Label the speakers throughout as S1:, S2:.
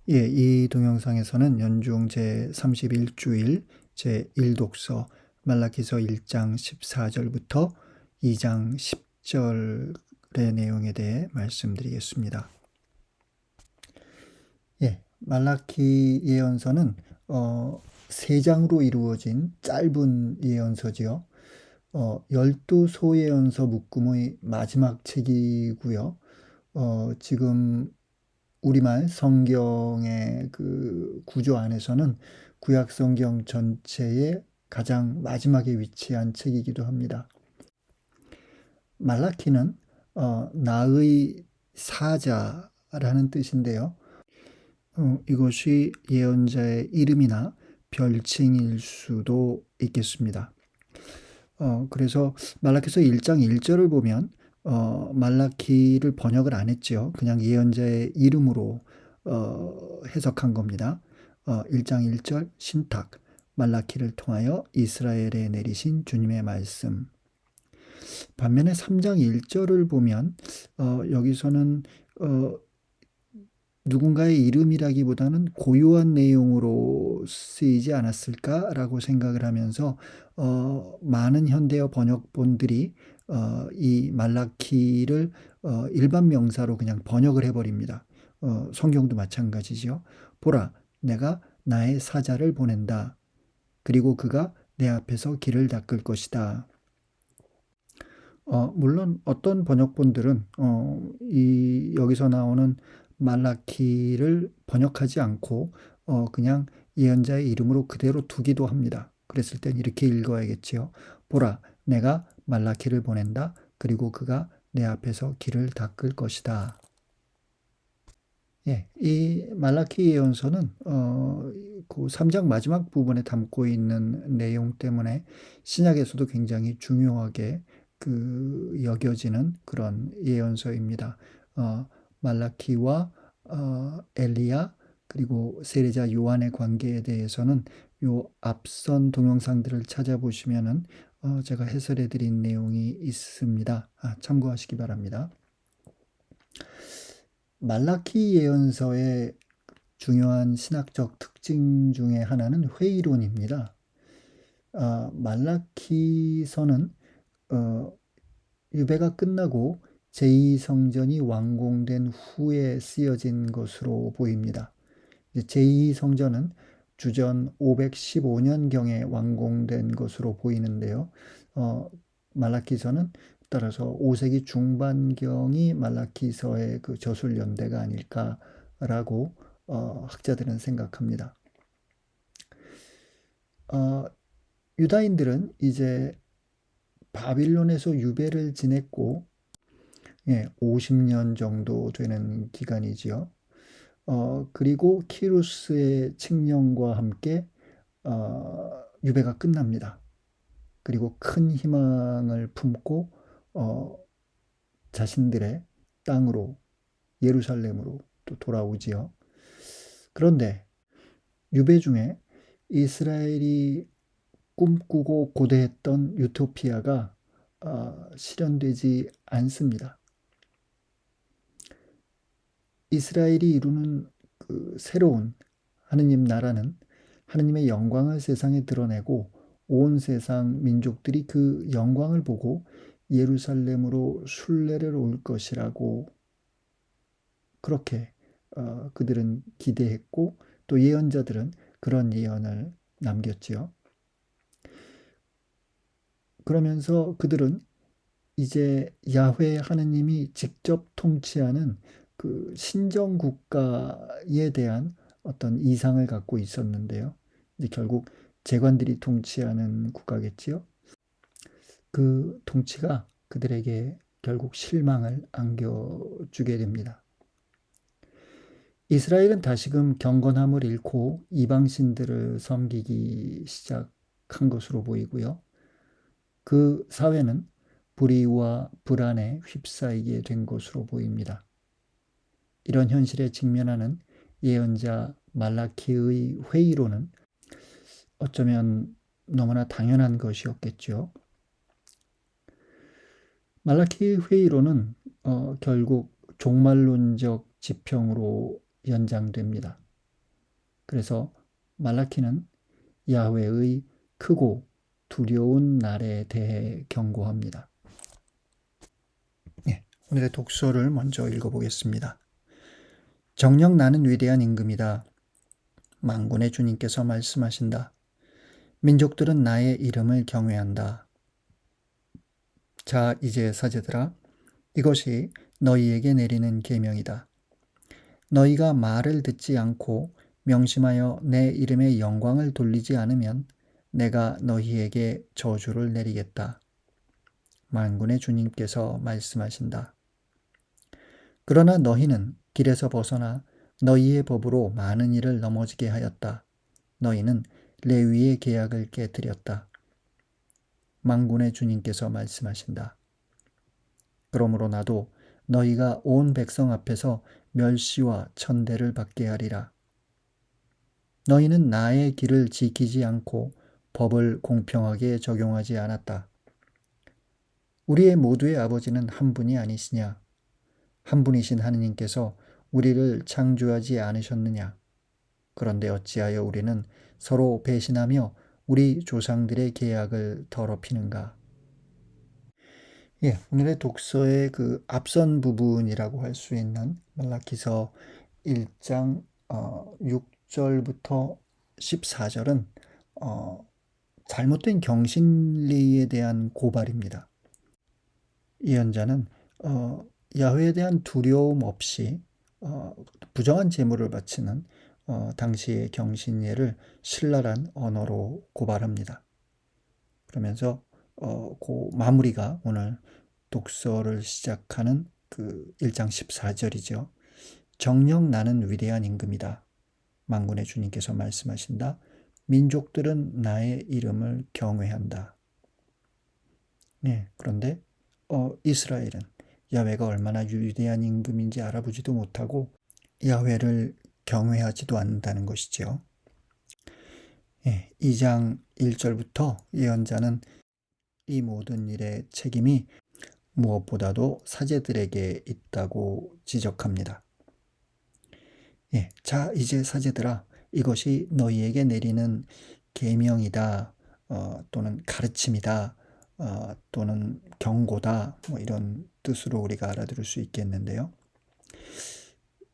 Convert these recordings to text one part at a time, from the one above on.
S1: 예, 이 동영상에서는 연중 제31주일 제1독서 말라기서 1장 14절부터 2장 10절의 내용에 대해 말씀드리겠습니다. 예, 말라기 예언서는 3장으로 이루어진 짧은 예언서지요. 12소예언서 묶음의 마지막 책이고요. 지금 우리말 성경의 그 구조 안에서는 구약 성경 전체의 가장 마지막에 위치한 책이기도 합니다. 말라키는 나의 사자라는 뜻인데요. 이것이 예언자의 이름이나 별칭일 수도 있겠습니다. 그래서 말라키서 1장 1절을 보면 말라키를 번역을 안 했지요. 그냥 예언자의 이름으로 해석한 겁니다. 1장 1절 신탁 말라키를 통하여 이스라엘에 내리신 주님의 말씀. 반면에 3장 1절을 보면 여기서는 누군가의 이름이라기보다는 고유한 내용으로 쓰이지 않았을까라고 생각을 하면서 많은 현대어 번역본들이 이 말라키를 일반 명사로 그냥 번역을 해버립니다. 성경도 마찬가지죠. 보라, 내가 나의 사자를 보낸다. 그리고 그가 내 앞에서 길을 닦을 것이다. 물론 어떤 번역본들은 여기서 나오는 말라키를 번역하지 않고 그냥 예언자의 이름으로 그대로 두기도 합니다. 그랬을 땐 이렇게 읽어야겠지요. 보라, 내가 말라키를 보낸다. 그리고 그가 내 앞에서 길을 닦을 것이다. 예, 이 말라키 예언서는 그 3장 마지막 부분에 담고 있는 내용 때문에 신약에서도 굉장히 중요하게 여겨지는 그런 예언서입니다. 말라키와 엘리야 그리고 세례자 요한의 관계에 대해서는 요 앞선 동영상들을 찾아보시면은 제가 해설해 드린 내용이 있습니다. 참고하시기 바랍니다. 말라키 예언서의 중요한 신학적 특징 중에 하나는 회의론입니다. 말라키서는 유배가 끝나고 제2성전이 완공된 후에 쓰여진 것으로 보입니다. 제2성전은 주전 515년경에 완공된 것으로 보이는데요. 말라키서는 따라서 5세기 중반경이 말라키서의 그 저술 연대가 아닐까라고 학자들은 생각합니다. 유다인들은 이제 바빌론에서 유배를 지냈고 50년 정도 되는 기간이지요. 그리고 키루스의 칙령과 함께 유배가 끝납니다. 그리고 큰 희망을 품고 자신들의 땅으로 예루살렘으로 또 돌아오지요. 그런데 유배 중에 이스라엘이 꿈꾸고 고대했던 유토피아가 실현되지 않습니다. 이스라엘이 이루는 그 새로운 하느님 나라는 하느님의 영광을 세상에 드러내고 온 세상 민족들이 그 영광을 보고 예루살렘으로 순례를 올 것이라고 그렇게 그들은 기대했고 또 예언자들은 그런 예언을 남겼지요. 그러면서 그들은 이제 야훼 하느님이 직접 통치하는 그 신정 국가에 대한 어떤 이상을 갖고 있었는데요. 이제 결국 재관들이 통치하는 국가겠지요. 그 통치가 그들에게 결국 실망을 안겨주게 됩니다. 이스라엘은 다시금 경건함을 잃고 이방신들을 섬기기 시작한 것으로 보이고요. 그 사회는 불의와 불안에 휩싸이게 된 것으로 보입니다. 이런 현실에 직면하는 예언자 말라키의 회의로는 어쩌면 너무나 당연한 것이었겠죠. 말라키의 회의로는 결국 종말론적 지평으로 연장됩니다. 그래서 말라키는 야훼의 크고 두려운 날에 대해 경고합니다. 예, 오늘의 독서를 먼저 읽어보겠습니다. 정녕 나는 위대한 임금이다. 만군의 주님께서 말씀하신다. 민족들은 나의 이름을 경외한다. 자, 이제 사제들아, 이것이 너희에게 내리는 계명이다. 너희가 말을 듣지 않고 명심하여 내 이름의 영광을 돌리지 않으면 내가 너희에게 저주를 내리겠다. 만군의 주님께서 말씀하신다. 그러나 너희는 길에서 벗어나 너희의 법으로 많은 일을 넘어지게 하였다. 너희는 레위의 계약을 깨뜨렸다. 만군의 주님께서 말씀하신다. 그러므로 나도 너희가 온 백성 앞에서 멸시와 천대를 받게 하리라. 너희는 나의 길을 지키지 않고 법을 공평하게 적용하지 않았다. 우리의 모두의 아버지는 한 분이 아니시냐? 한 분이신 하느님께서 우리를 창조하지 않으셨느냐? 그런데 어찌하여 우리는 서로 배신하며 우리 조상들의 계약을 더럽히는가? 예, 오늘의 독서의 그 앞선 부분이라고 할 수 있는 말라기서 1장 6절부터 14절은 잘못된 경신리에 대한 고발입니다. 예언자는 야훼에 대한 두려움 없이 부정한 제물을 바치는 당시의 경신예를 신랄한 언어로 고발합니다. 그러면서 그 마무리가 오늘 독서를 시작하는 그 1장 14절이죠. 정녕 나는 위대한 임금이다. 만군의 주님께서 말씀하신다. 민족들은 나의 이름을 경외한다. 네, 그런데 이스라엘은 야훼가 얼마나 위대한 임금인지 알아보지도 못하고 야훼를 경외하지도 않는다는 것이죠. 예, 2장 1절부터 예언자는 이 모든 일의 책임이 무엇보다도 사제들에게 있다고 지적합니다. 예, 자, 이제 사제들아, 이것이 너희에게 내리는 계명이다, 또는 가르침이다, 또는 경고다, 뭐 이런 뜻으로 우리가 알아들을 수 있겠는데요.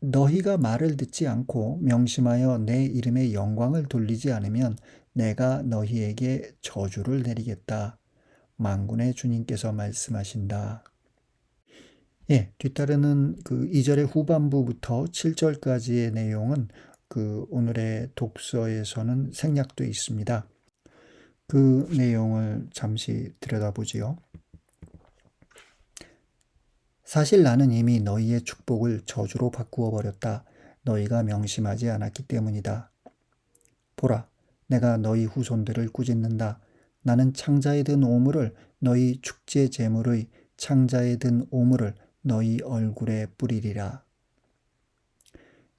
S1: 너희가 말을 듣지 않고 명심하여 내 이름의 영광을 돌리지 않으면 내가 너희에게 저주를 내리겠다. 만군의 주님께서 말씀하신다. 예, 뒤따르는 그 2절의 후반부부터 7절까지의 내용은 그 오늘의 독서에서는 생략되어 있습니다. 그 내용을 잠시 들여다보지요. 사실 나는 이미 너희의 축복을 저주로 바꾸어 버렸다. 너희가 명심하지 않았기 때문이다. 보라, 내가 너희 후손들을 꾸짖는다. 나는 창자에 든 오물을 너희 축제 제물의 창자에 든 오물을 너희 얼굴에 뿌리리라.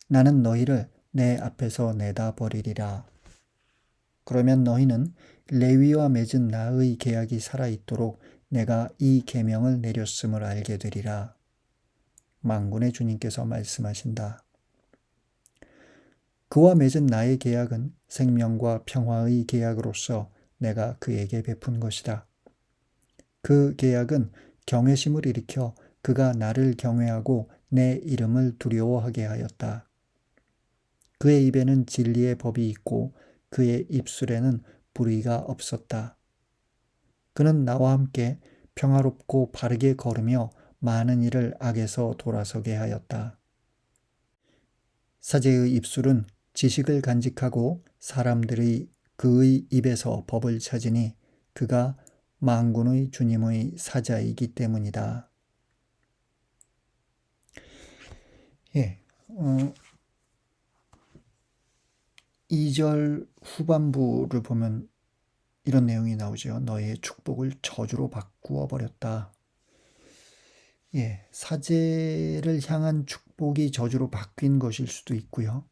S1: 나는 너희를 내 앞에서 내다 버리리라. 그러면 너희는 레위와 맺은 나의 계약이 살아있도록 내가 이 계명을 내렸음을 알게 되리라. 만군의 주님께서 말씀하신다. 그와 맺은 나의 계약은 생명과 평화의 계약으로서 내가 그에게 베푼 것이다. 그 계약은 경외심을 일으켜 그가 나를 경외하고 내 이름을 두려워하게 하였다. 그의 입에는 진리의 법이 있고 그의 입술에는 불의가 없었다. 그는 나와 함께 평화롭고 바르게 걸으며 많은 일을 악에서 돌아서게 하였다. 사제의 입술은 지식을 간직하고 사람들의 그의 입에서 법을 찾으니 그가 만군의 주님의 사자이기 때문이다. 예, 2절 후반부를 보면 이런 내용이 나오죠. 너의 축복을 저주로 바꾸어 버렸다. 예, 사제를 향한 축복이 저주로 바뀐 것일 수도 있고요.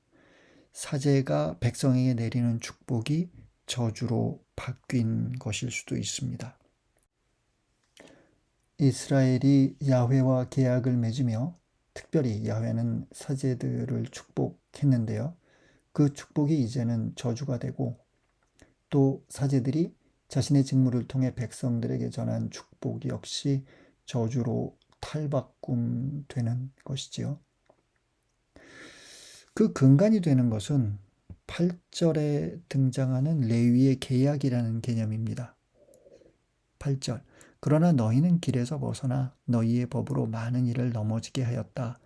S1: 사제가 백성에게 내리는 축복이 저주로 바뀐 것일 수도 있습니다. 이스라엘이 야훼와 계약을 맺으며 특별히 야훼는 사제들을 축복했는데요. 그 축복이 이제는 저주가 되고, 또 사제들이 자신의 직무를 통해 백성들에게 전한 축복 역시 저주로 탈바꿈되는 것이지요. 그 근간이 되는 것은 8절에 등장하는 레위의 계약이라는 개념입니다. 8절. 그러나 너희는 길에서 벗어나 너희의 법으로 많은 일을 넘어지게 하였다.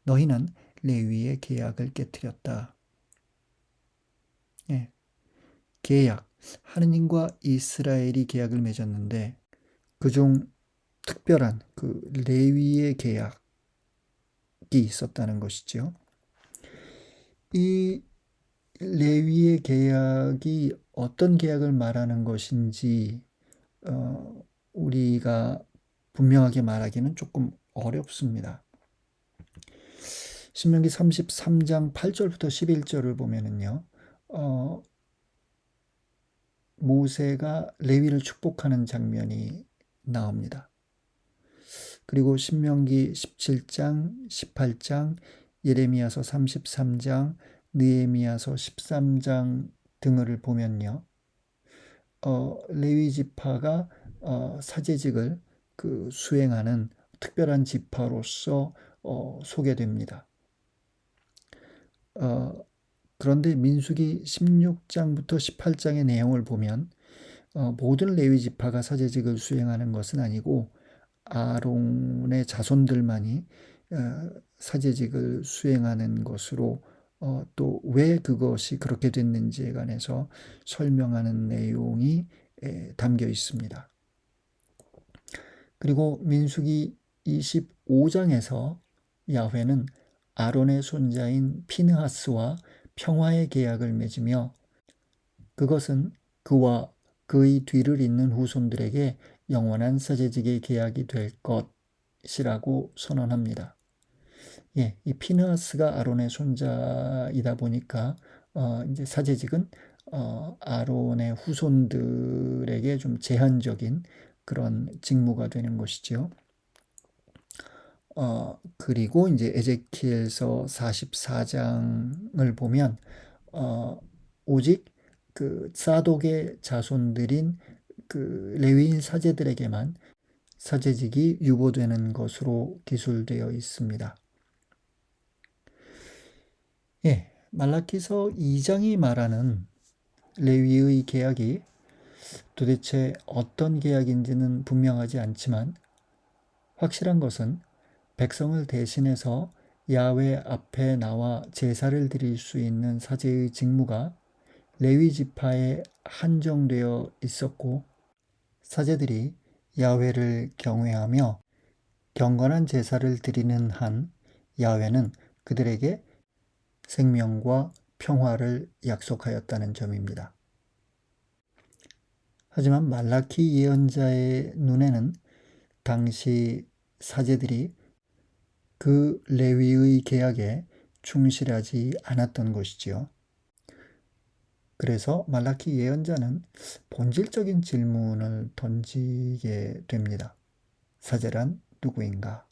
S1: 너희는 레위의 계약을 깨뜨렸다. 예, 계약. 하느님과 이스라엘이 계약을 맺었는데 그중 특별한 그 레위의 계약이 있었다는 것이죠. 이 레위의 계약이 어떤 계약을 말하는 것인지 우리가 분명하게 말하기는 조금 어렵습니다. 신명기 33장 8절부터 11절을 보면은요, 모세가 레위를 축복하는 장면이 나옵니다. 그리고 신명기 17장, 18장, 예레미야서 33장, 느헤미야서 13장 등을 보면요, 레위 지파가 사제직을 수행하는 특별한 지파로서 소개됩니다. 그런데 민수기 16장부터 18장의 내용을 보면 모든 레위 지파가 사제직을 수행하는 것은 아니고 아론의 자손들만이 사제직을 수행하는 것으로 또 왜 그것이 그렇게 됐는지에 관해서 설명하는 내용이 담겨 있습니다. 그리고 민수기 25장에서 야훼는 아론의 손자인 피느하스와 평화의 계약을 맺으며 그것은 그와 그의 뒤를 잇는 후손들에게 영원한 사제직의 계약이 될 것이라고 선언합니다. 예, 이 피느하스가 아론의 손자이다 보니까 이제 사제직은 아론의 후손들에게 좀 제한적인 그런 직무가 되는 것이죠. 그리고 이제 에제키엘서 44장을 보면 오직 그 사독의 자손들인 그 레위인 사제들에게만 사제직이 유보되는 것으로 기술되어 있습니다. 예, 말라기서 2장이 말하는 레위의 계약이 도대체 어떤 계약인지는 분명하지 않지만 확실한 것은 백성을 대신해서 야훼 앞에 나와 제사를 드릴 수 있는 사제의 직무가 레위 지파에 한정되어 있었고 사제들이 야훼를 경외하며 경건한 제사를 드리는 한 야훼는 그들에게 생명과 평화를 약속하였다는 점입니다. 하지만 말라키 예언자의 눈에는 당시 사제들이 그 레위의 계약에 충실하지 않았던 것이지요. 그래서 말라키 예언자는 본질적인 질문을 던지게 됩니다. 사제란 누구인가?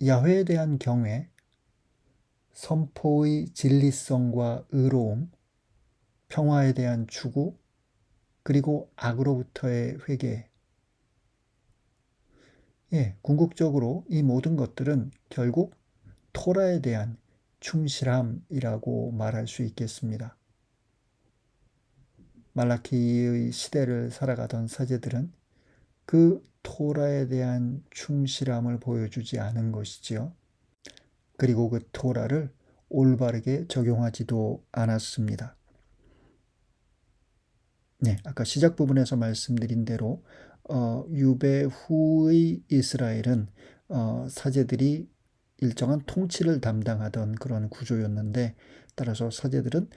S1: 야훼에 대한 경외, 선포의 진리성과 의로움, 평화에 대한 추구, 그리고 악으로부터의 회개. 예, 궁극적으로 이 모든 것들은 결국 토라에 대한 충실함이라고 말할 수 있겠습니다. 말라키의 시대를 살아가던 사제들은 그 토라에 대한 충실함을 보여주지 않은 것이지요. 그리고 그 토라를 올바르게 적용하지도 않았습니다. 네, 아까 시작 부분에서 말씀드린 대로 유배 후의 이스라엘은 사제들이 일정한 통치를 담당하던 그런 구조였는데 따라서 사제들은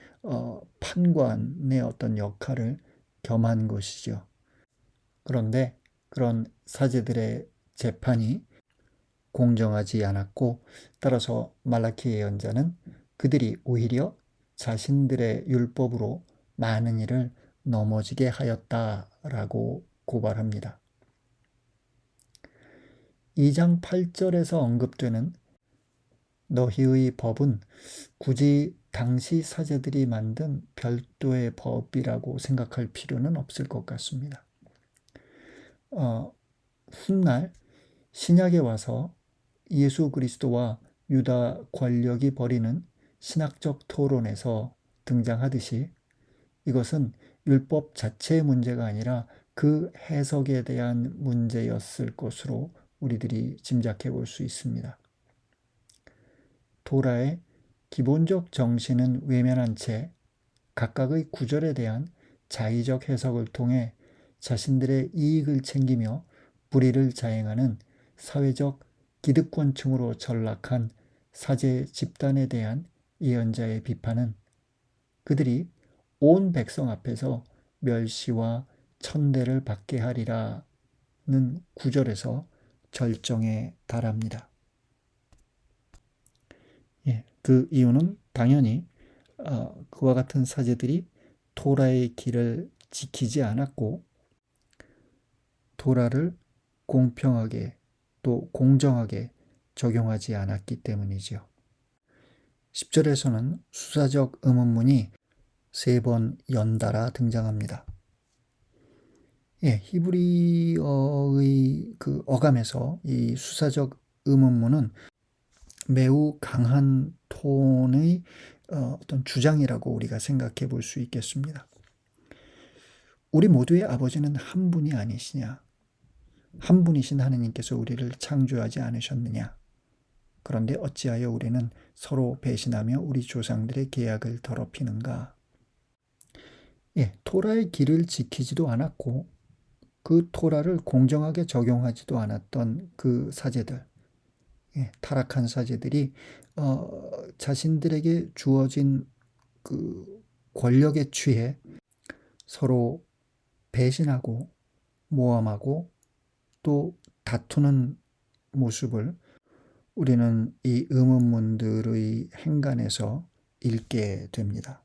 S1: 판관의 어떤 역할을 겸한 것이죠. 그런데 그런 사제들의 재판이 공정하지 않았고 따라서 말라키 예언자는 그들이 오히려 자신들의 율법으로 많은 일을 넘어지게 하였다라고 고발합니다. 2장 8절에서 언급되는 너희의 법은 굳이 당시 사제들이 만든 별도의 법이라고 생각할 필요는 없을 것 같습니다. 훗날 신약에 와서 예수 그리스도와 유다 권력이 벌이는 신학적 토론에서 등장하듯이 이것은 율법 자체의 문제가 아니라 그 해석에 대한 문제였을 것으로 우리들이 짐작해 볼 수 있습니다. 토라의 기본적 정신은 외면한 채 각각의 구절에 대한 자의적 해석을 통해 자신들의 이익을 챙기며 불의를 자행하는 사회적 기득권층으로 전락한 사제 집단에 대한 예언자의 비판은 그들이 온 백성 앞에서 멸시와 천대를 받게 하리라는 구절에서 절정에 달합니다. 그 이유는 당연히 그와 같은 사제들이 토라의 길을 지키지 않았고 토라를 공평하게 또 공정하게 적용하지 않았기 때문이지요. 10절에서는 수사적 의문문이 3번 연달아 등장합니다. 히브리어의 그 어감에서 이 수사적 의문문은 매우 강한 톤의 어떤 주장이라고 우리가 생각해 볼 수 있겠습니다. 우리 모두의 아버지는 한 분이 아니시냐? 한 분이신 하느님께서 우리를 창조하지 않으셨느냐? 그런데 어찌하여 우리는 서로 배신하며 우리 조상들의 계약을 더럽히는가? 토라의 길을 지키지도 않았고 그 토라를 공정하게 적용하지도 않았던 그 사제들, 타락한 사제들이 자신들에게 주어진 그 권력에 취해 서로 배신하고 모함하고 또 다투는 모습을 우리는 이 의문문들의 행간에서 읽게 됩니다.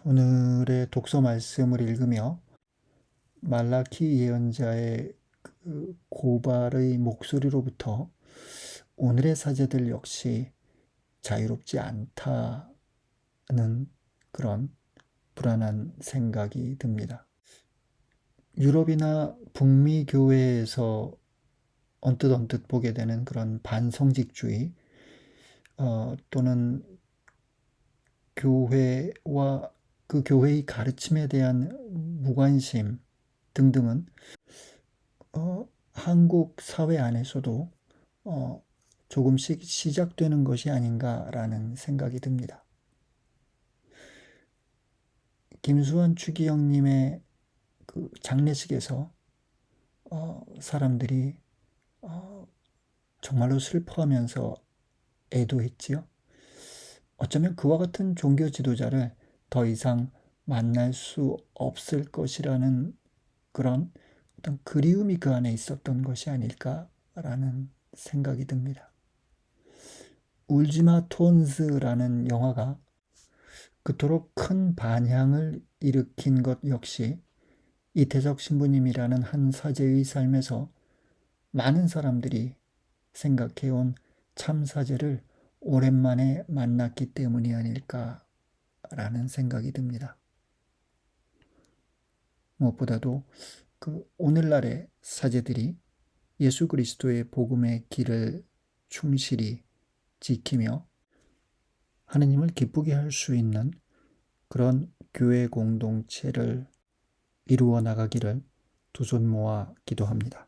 S1: 오늘의 독서 말씀을 읽으며 말라키 예언자의 그 고발의 목소리로부터 오늘의 사제들 역시 자유롭지 않다는 그런 불안한 생각이 듭니다. 유럽이나 북미 교회에서 언뜻 보게 되는 그런 반성직주의 또는 교회와 그 교회의 가르침에 대한 무관심 등등은 한국 사회 안에서도 조금씩 시작되는 것이 아닌가라는 생각이 듭니다. 김수환 추기경님의 그 장례식에서 사람들이 정말로 슬퍼하면서 애도했지요. 어쩌면 그와 같은 종교 지도자를 더 이상 만날 수 없을 것이라는 그런 어떤 그리움이 그 안에 있었던 것이 아닐까라는 생각이 듭니다. 울지마 톤스라는 영화가 그토록 큰 반향을 일으킨 것 역시 이태석 신부님이라는 한 사제의 삶에서 많은 사람들이 생각해온 참사제를 오랜만에 만났기 때문이 아닐까라는 생각이 듭니다. 무엇보다도 그 오늘날의 사제들이 예수 그리스도의 복음의 길을 충실히 지키며 하느님을 기쁘게 할 수 있는 그런 교회 공동체를 이루어 나가기를 두 손 모아 기도합니다.